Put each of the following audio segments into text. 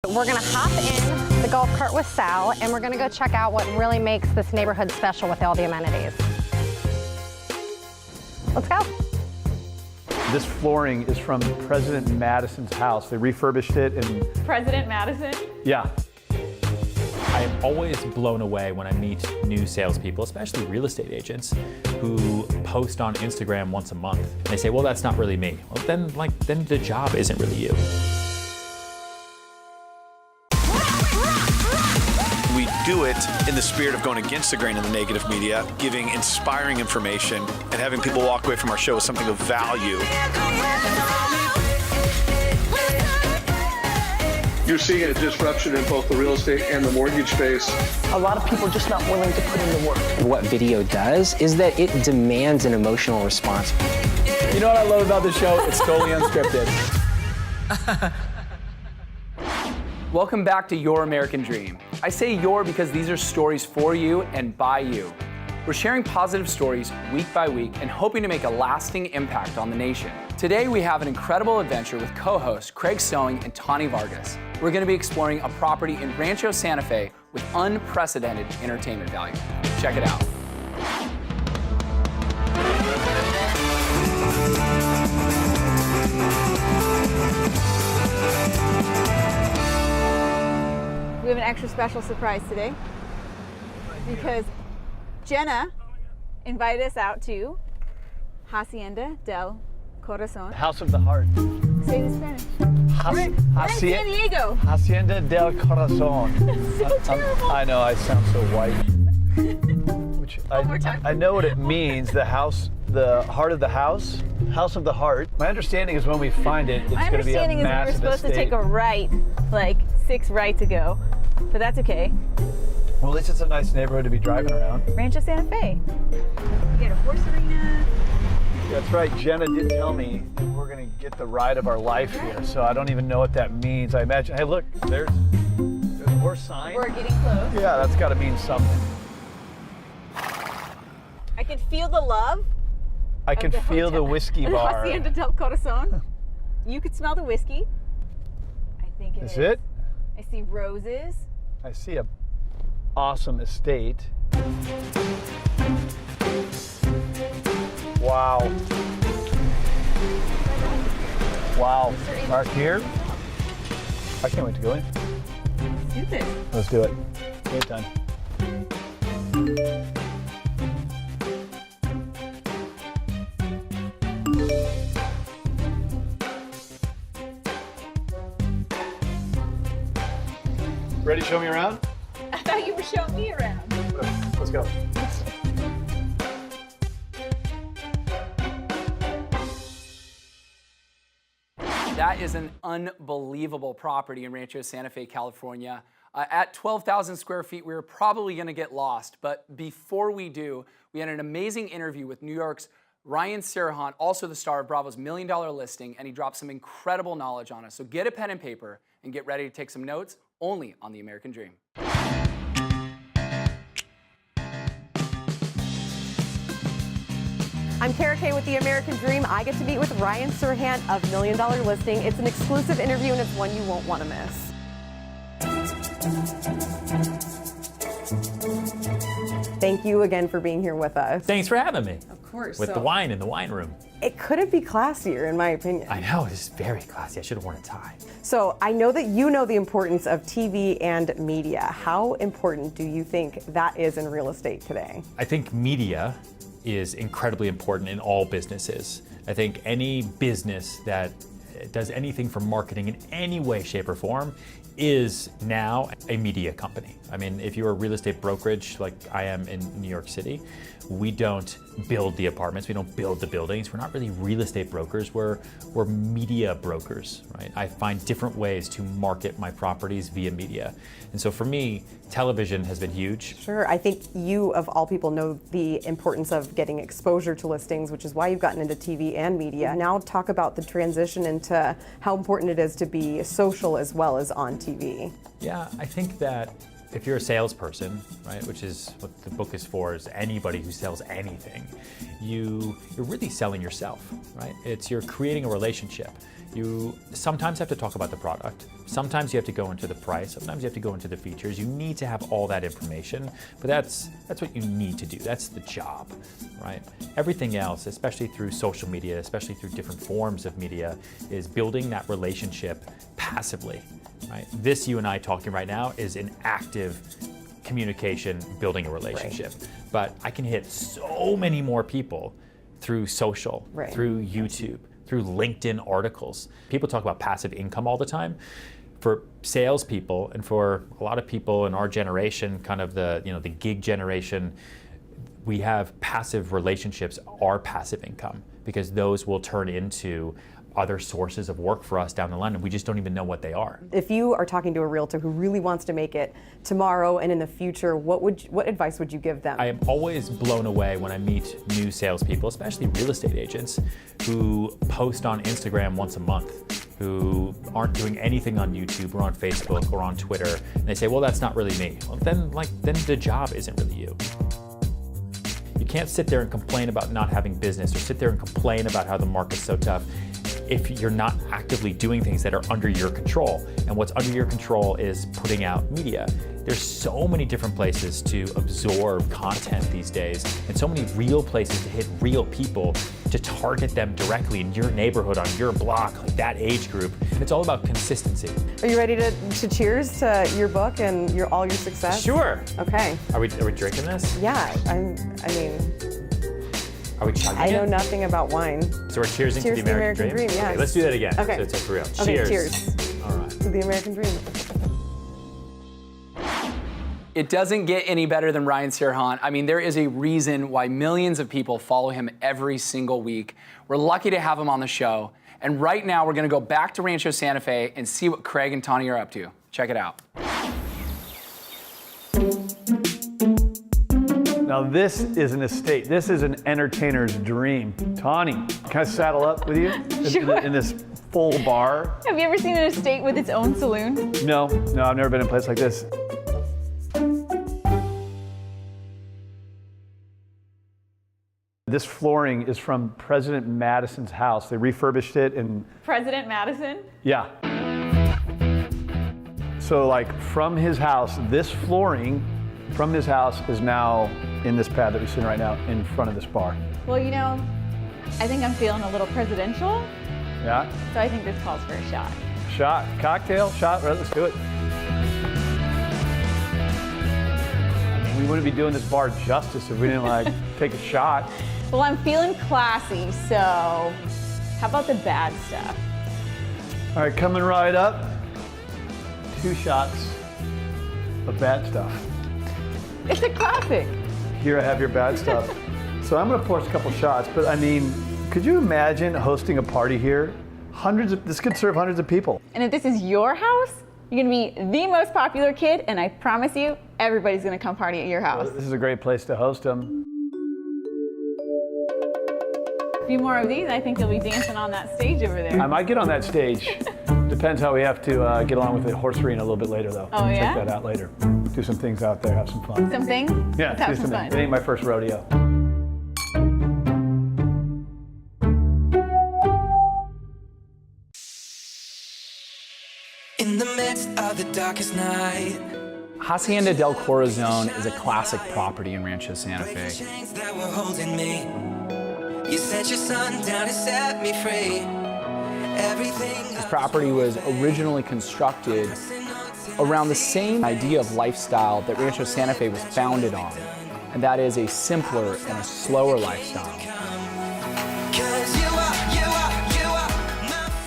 We're gonna hop in the golf cart with Sal, and we're gonna go check out what really makes this neighborhood special with all the amenities. Let's go. This flooring is from President Madison's house. They refurbished it and... President Madison? Yeah. I am always blown away when I meet new salespeople, especially real estate agents, who post on Instagram once a month. And they say, well, that's not really me. Well, then the job isn't really you. We do it in the spirit of going against the grain of the negative media, giving inspiring information, and having people walk away from our show with something of value. You're seeing a disruption in both the real estate and the mortgage space. A lot of people are just not willing to put in the work. What video does is that it demands an emotional response. You know what I love about the show? It's totally unscripted. Welcome back to Your American Dream. I say your because these are stories for you and by you. We're sharing positive stories week by week and hoping to make a lasting impact on the nation. Today we have an incredible adventure with co-hosts Craig Sewing and Tani Vargas. We're going to be exploring a property in Rancho Santa Fe with unprecedented entertainment value. Check it out. We have an extra special surprise today because Jenna invited us out to Hacienda del Corazon. House of the Heart. Say it in Spanish. We're in San Diego. Hacienda del Corazon. So terrible. I know, I sound so white. Which more time. I know what it means, the house, the heart of the house, House of the Heart. My understanding is when we find it, it's My going to be a understanding is we were massive supposed to estate. take a right, like 6 rights ago, but that's okay. Well, at least it's a nice neighborhood to be driving around. Rancho Santa Fe. We got a horse arena. That's right, Jenna did tell me we're going to get the ride of our life here, so I don't even know what that means. I imagine, hey look, there's a horse sign. We're getting close. Yeah, that's got to mean something. I can feel the love. I can the feel the hotel. whiskey The bar. Hacienda del Corazon. You could smell the whiskey. I think it is. Is it? I see roses. I see a awesome estate. Wow. Wow. Mark here. I can't wait to go in. Let's do this. Let's do it. Game time. Ready to show me around? I thought you were showing me around. Let's go. That is an unbelievable property in Rancho Santa Fe, California. At 12,000 square feet, we're probably going to get lost. But before we do, we had an amazing interview with New York's Ryan Serhant, also the star of Bravo's $1 Million Listing, and he dropped some incredible knowledge on us. So get a pen and paper and get ready to take some notes, only on The American Dream. I'm Kara Kay with The American Dream. I get to meet with Ryan Serhant of $1 Million Listing. It's an exclusive interview and it's one you won't want to miss. Thank you again for being here with us. Thanks for having me. Of course. With the wine in the wine room. It couldn't be classier, in my opinion. I know, it's very classy. I should have worn a tie. So I know that you know the importance of TV and media. How important do you think that is in real estate today? I think media is incredibly important in all businesses. I think any business that does anything for marketing in any way, shape, or form is now a media company. I mean, if you're a real estate brokerage like I am in New York City, we don't build the apartments, we don't build the buildings. We're not really real estate brokers, we're media brokers, right? I find different ways to market my properties via media. And so for me, television has been huge. Sure, I think you, of all people, know the importance of getting exposure to listings, which is why you've gotten into TV and media. Now talk about the transition into how important it is to be social as well as on TV. Yeah, I think that if you're a salesperson, right, which is what the book is for, is anybody who sells anything, you're really selling yourself, right? You're creating a relationship. You sometimes have to talk about the product. Sometimes you have to go into the price. Sometimes you have to go into the features. You need to have all that information, but that's what you need to do. That's the job, right? Everything else, especially through social media, especially through different forms of media, is building that relationship passively, right? This, you and I talking right now, is an active communication, building a relationship. Right. But I can hit so many more people through social, right, through YouTube, through LinkedIn articles. People talk about passive income all the time. For salespeople and for a lot of people in our generation, kind of the gig generation, we have passive relationships, our passive income, because those will turn into other sources of work for us down the line, and we just don't even know what they are. If you are talking to a realtor who really wants to make it tomorrow and in the future, what advice would you give them? I am always blown away when I meet new salespeople, especially real estate agents, who post on Instagram once a month, who aren't doing anything on YouTube or on Facebook or on Twitter, and they say, well, that's not really me. Well, then the job isn't really you. You can't sit there and complain about not having business or sit there and complain about how the market's so tough if you're not actively doing things that are under your control. And what's under your control is putting out media. There's so many different places to absorb content these days, and so many real places to hit real people, to target them directly in your neighborhood, on your block, like that age group. And it's all about consistency. Are you ready to cheers to your book and all your success? Sure. Okay. Are we drinking this? Yeah, Are we chugging I know it? nothing about wine. So we're cheersing to the American Dream? Yes. Okay, let's do that again. Okay. So it's for real. Okay, Cheers. cheers. All right. To the American Dream. It doesn't get any better than Ryan Serhant. I mean, there is a reason why millions of people follow him every single week. We're lucky to have him on the show. And right now, we're gonna go back to Rancho Santa Fe and see what Craig and Tawny are up to. Check it out. Now this is an estate. This is an entertainer's dream. Tawny, can I saddle up with you? Sure. In this full bar? Have you ever seen an estate with its own saloon? No, I've never been in a place like this. This flooring is from President Madison's house. They refurbished it and... President Madison? Yeah. So like from his house, this flooring from his house is now in this pad that we're sitting right now in front of this bar. Well, I think I'm feeling a little presidential, Yeah? so I think this calls for a shot. Shot, cocktail, shot, right, let's do it. We wouldn't be doing this bar justice if we didn't take a shot. Well, I'm feeling classy, so how about the bad stuff? All right, coming right up. 2 shots of bad stuff. It's a classic. Here I have your bad stuff. So I'm gonna pour us a couple shots, but I mean, could you imagine hosting a party here? This could serve hundreds of people. And if this is your house, you're gonna be the most popular kid, and I promise you, everybody's gonna come party at your house. This is a great place to host them. A few more of these, I think you'll be dancing on that stage over there. I might get on that stage. Depends how we have to get along with the horse arena a little bit later, though. Oh, yeah? Check that out later. Do some things out there, have some fun. Something? Yeah, Let's have do some some fun. things. It ain't my first rodeo. In the midst of the darkest night, Hacienda del Corazon is a classic property in Rancho Santa break the Fe. chains that were holding me. You sent your son down to set me free. Everything This property was originally constructed around the same idea of lifestyle that Rancho Santa Fe was founded on, and that is a simpler and a slower lifestyle.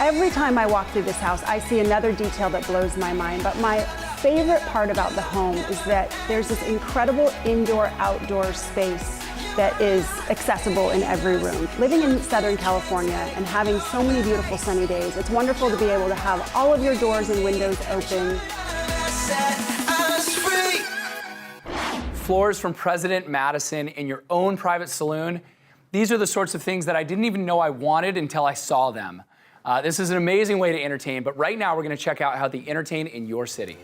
Every time I walk through this house, I see another detail that blows my mind, but my favorite part about the home is that there's this incredible indoor-outdoor space that is accessible in every room. Living in Southern California and having so many beautiful sunny days, it's wonderful to be able to have all of your doors and windows open. Floors from President Madison in your own private saloon. These are the sorts of things that I didn't even know I wanted until I saw them. This is an amazing way to entertain, but right now we're gonna check out how they entertain in your city.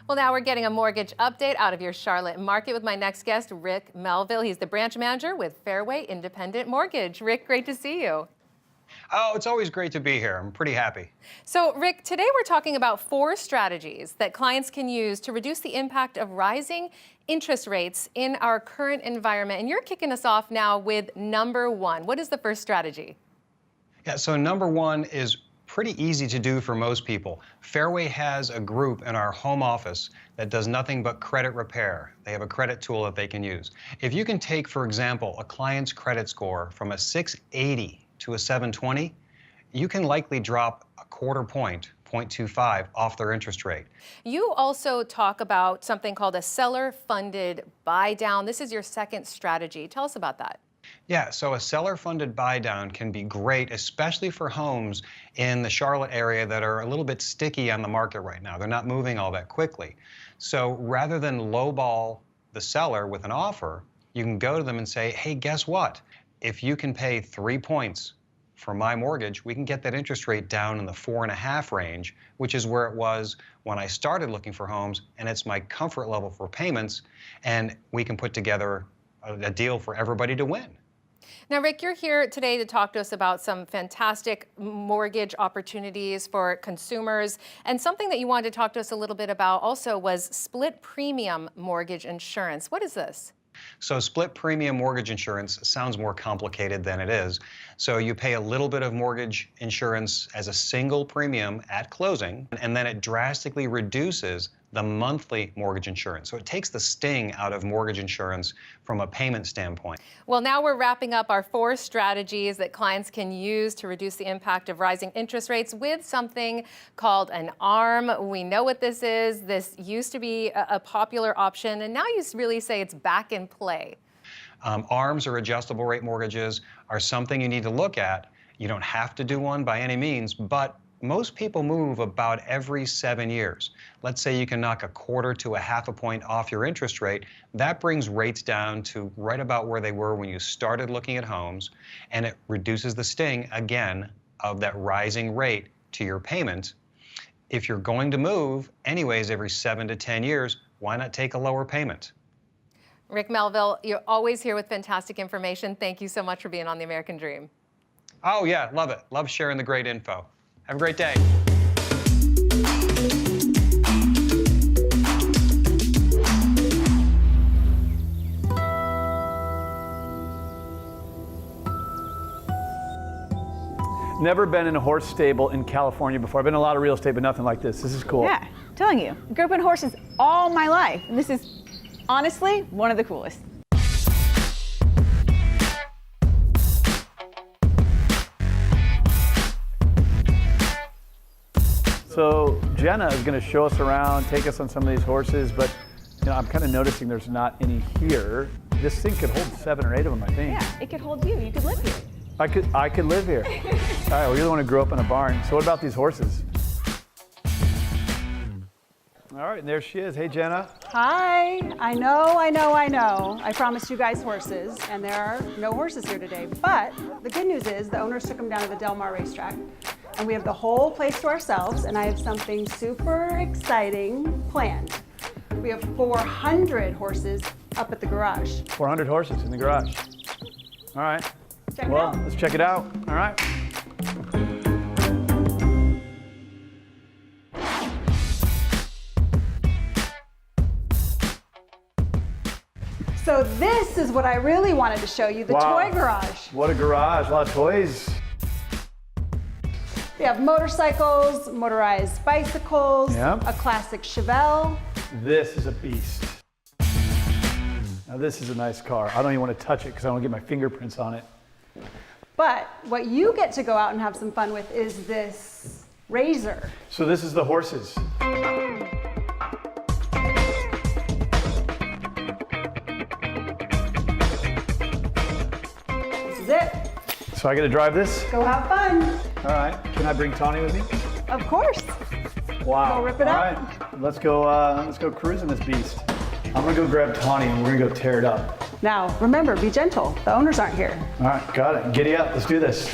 Well, now we're getting a mortgage update out of your Charlotte market with my next guest, Rick Melville. He's the branch manager with Fairway Independent Mortgage. Rick, great to see you. Oh, it's always great to be here. I'm pretty happy. So, Rick, today we're talking about 4 strategies that clients can use to reduce the impact of rising interest rates in our current environment. And you're kicking us off now with number 1. What is the first strategy? Yeah, so number 1 is pretty easy to do for most people. Fairway has a group in our home office that does nothing but credit repair. They have a credit tool that they can use. If you can take, for example, a client's credit score from a 680 to a 720, you can likely drop a quarter point, 0.25, off their interest rate. You also talk about something called a seller-funded buy-down. This is your second strategy. Tell us about that. Yeah, so a seller-funded buy-down can be great, especially for homes in the Charlotte area that are a little bit sticky on the market right now. They're not moving all that quickly. So rather than lowball the seller with an offer, you can go to them and say, hey, guess what? If you can pay 3 points for my mortgage, we can get that interest rate down in the 4.5 range, which is where it was when I started looking for homes, and it's my comfort level for payments, and we can put together a deal for everybody to win. Now, Rick, you're here today to talk to us about some fantastic mortgage opportunities for consumers. And something that you wanted to talk to us a little bit about also was split premium mortgage insurance. What is this? So split premium mortgage insurance sounds more complicated than it is. So you pay a little bit of mortgage insurance as a single premium at closing, and then it drastically reduces the monthly mortgage insurance. So it takes the sting out of mortgage insurance from a payment standpoint. Well, now we're wrapping up our 4 strategies that clients can use to reduce the impact of rising interest rates with something called an ARM. We know what this is. This used to be a popular option, and now you really say it's back in play. ARMs, or adjustable rate mortgages, are something you need to look at. You don't have to do one by any means, but most people move about every 7 years. Let's say you can knock a quarter to a half a point off your interest rate. That brings rates down to right about where they were when you started looking at homes, and it reduces the sting, again, of that rising rate to your payment. If you're going to move anyways every 7 to 10 years, why not take a lower payment? Rick Melville, you're always here with fantastic information. Thank you so much for being on The American Dream. Oh yeah, love it. Love sharing the great info. Have a great day. Never been in a horse stable in California before. I've been in a lot of real estate, but nothing like this. This is cool. Yeah, I'm telling you. Grew up in horses all my life. And this is honestly one of the coolest. So Jenna is going to show us around, take us on some of these horses, but I'm kind of noticing there's not any here. This thing could hold 7 or 8 of them, I think. Yeah, it could hold you. You could live here. I could live here. All right, well, you're the one who grew up in a barn. So what about these horses? All right, and there she is. Hey, Jenna. Hi. I know. I promised you guys horses, and there are no horses here today. But the good news is the owners took them down to the Del Mar racetrack, and we have the whole place to ourselves, and I have something super exciting planned. We have 400 horses up at the garage. 400 horses in the garage. All right. Check it out. Let's check it out. All right. So this is what I really wanted to show you, the toy garage. What a garage, a lot of toys. We have motorcycles, motorized bicycles, Yep. a classic Chevelle. This is a beast. Now this is a nice car. I don't even want to touch it because I don't get my fingerprints on it. But what you get to go out and have some fun with is this Razor. So this is the horses. This is it. So I get to drive this? Go have fun. All right. Can I bring Tawny with me? Of course. Wow. Go rip it All up. right. Let's go cruising this beast. I'm gonna go grab Tawny and we're gonna go tear it up. Now, remember, be gentle. The owners aren't here. All right, got it. Giddy up. Let's do this.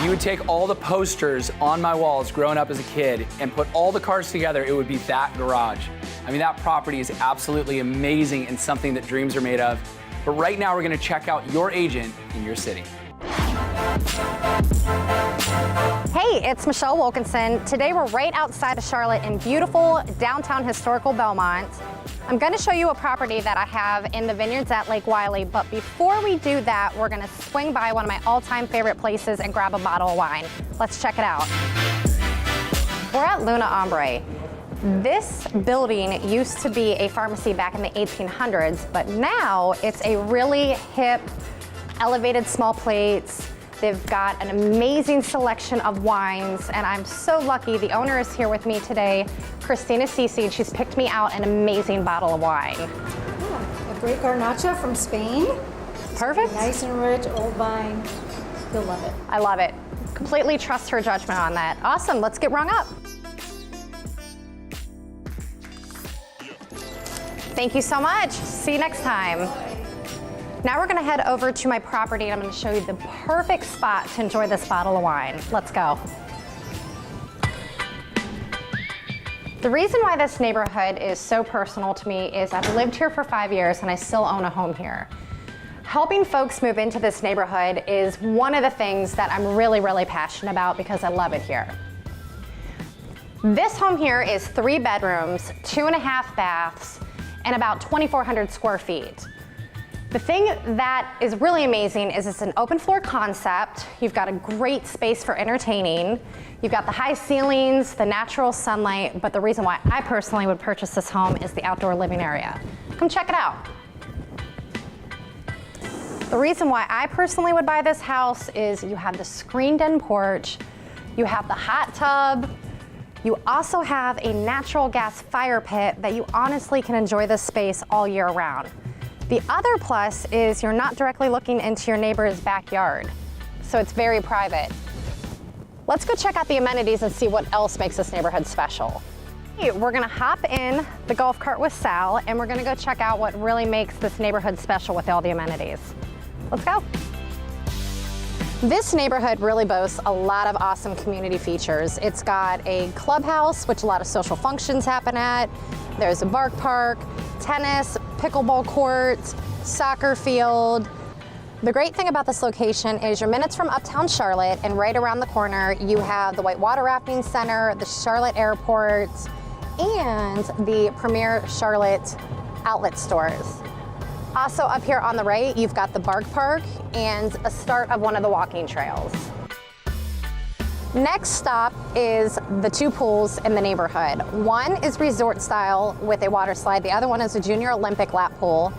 If you would take all the posters on my walls growing up as a kid and put all the cars together, it would be that garage. I mean, that property is absolutely amazing and something that dreams are made of. But right now, we're gonna check out your agent in your city. Hey, it's Michelle Wilkinson. Today we're right outside of Charlotte in beautiful downtown historical Belmont. I'm going to show you a property that I have in the vineyards at Lake Wylie, but before we do that, we're going to swing by one of my all-time favorite places and grab a bottle of wine. Let's check it out. We're at Luna Ombre. This building used to be a pharmacy back in the 1800s, but now it's a really hip, elevated small plates. They've got an amazing selection of wines, and I'm so lucky. The owner is here with me today, Christina Cici, and she's picked me out an amazing bottle of wine. Yeah, a great Garnacha from Spain. Perfect. Nice and rich, old vine. You'll love it. I love it. Completely trust her judgment on that. Awesome, let's get rung up. Thank you so much. See you next time. Now we're gonna head over to my property and I'm gonna show you the perfect spot to enjoy this bottle of wine. Let's go. The reason why this neighborhood is so personal to me is I've lived here for 5 years and I still own a home here. Helping folks move into this neighborhood is one of the things that I'm really, really passionate about because I love it here. This home here is 3 bedrooms, 2.5 baths, and about 2,400 square feet. The thing that is really amazing is it's an open floor concept. You've got a great space for entertaining. You've got the high ceilings, the natural sunlight, but the reason why I personally would purchase this home is the outdoor living area. Come check it out. The reason why I personally would buy this house is you have the screened-in porch, you have the hot tub, you also have a natural gas fire pit that you honestly can enjoy this space all year round. The other plus is you're not directly looking into your neighbor's backyard, so it's very private. Let's go check out the amenities and see what else makes this neighborhood special. We're gonna hop in the golf cart with Sal and we're gonna go check out what really makes this neighborhood special with all the amenities. Let's go. This neighborhood really boasts a lot of awesome community features. It's got a clubhouse, which a lot of social functions happen at. There's a bark park, tennis, pickleball courts, soccer field. The great thing about this location is you're minutes from uptown Charlotte, and right around the corner you have the Whitewater Rafting Center, the Charlotte Airport, and the premier Charlotte outlet stores. Also up here on the right, you've got the Bark Park and a start of one of the walking trails. Next stop is the 2 pools in the neighborhood. One is resort style with a water slide. The other one is a junior Olympic lap pool.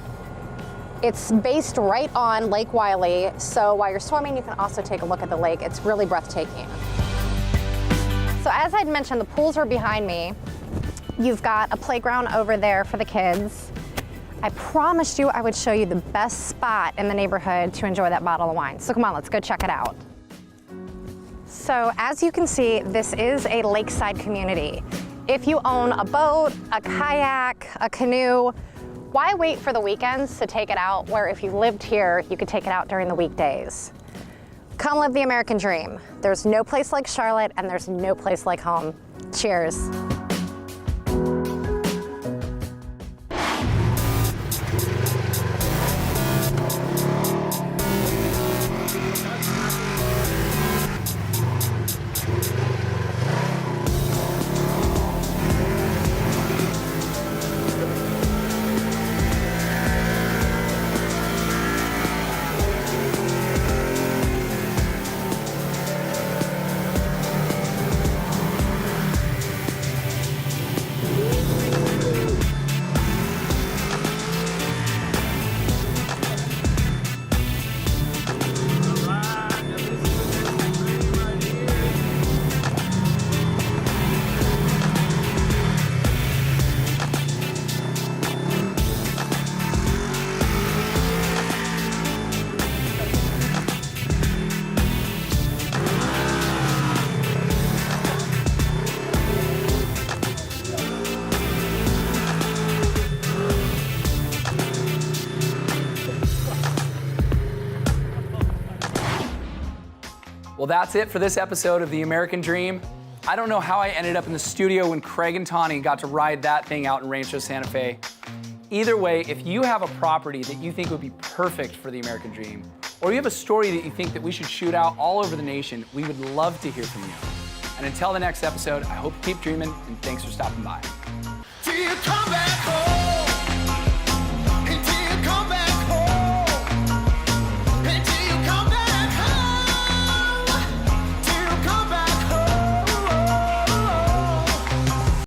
It's based right on Lake Wylie, so while you're swimming, you can also take a look at the lake. It's really breathtaking. So as I'd mentioned, the pools are behind me. You've got a playground over there for the kids. I promised you I would show you the best spot in the neighborhood to enjoy that bottle of wine. So come on, let's go check it out. So as you can see, this is a lakeside community. If you own a boat, a kayak, a canoe, why wait for the weekends to take it out where if you lived here, you could take it out during the weekdays? Come live the American dream. There's no place like Charlotte and there's no place like home. Cheers. that's it for this episode of The American Dream. I don't know how I ended up in the studio when Craig and Tawny got to ride that thing out in Rancho Santa Fe. Either way, if you have a property that you think would be perfect for the American Dream, or you have a story that you think that we should shoot out all over the nation, we would love to hear from you. And until the next episode, I hope you keep dreaming, and thanks for stopping by. Till you come back home.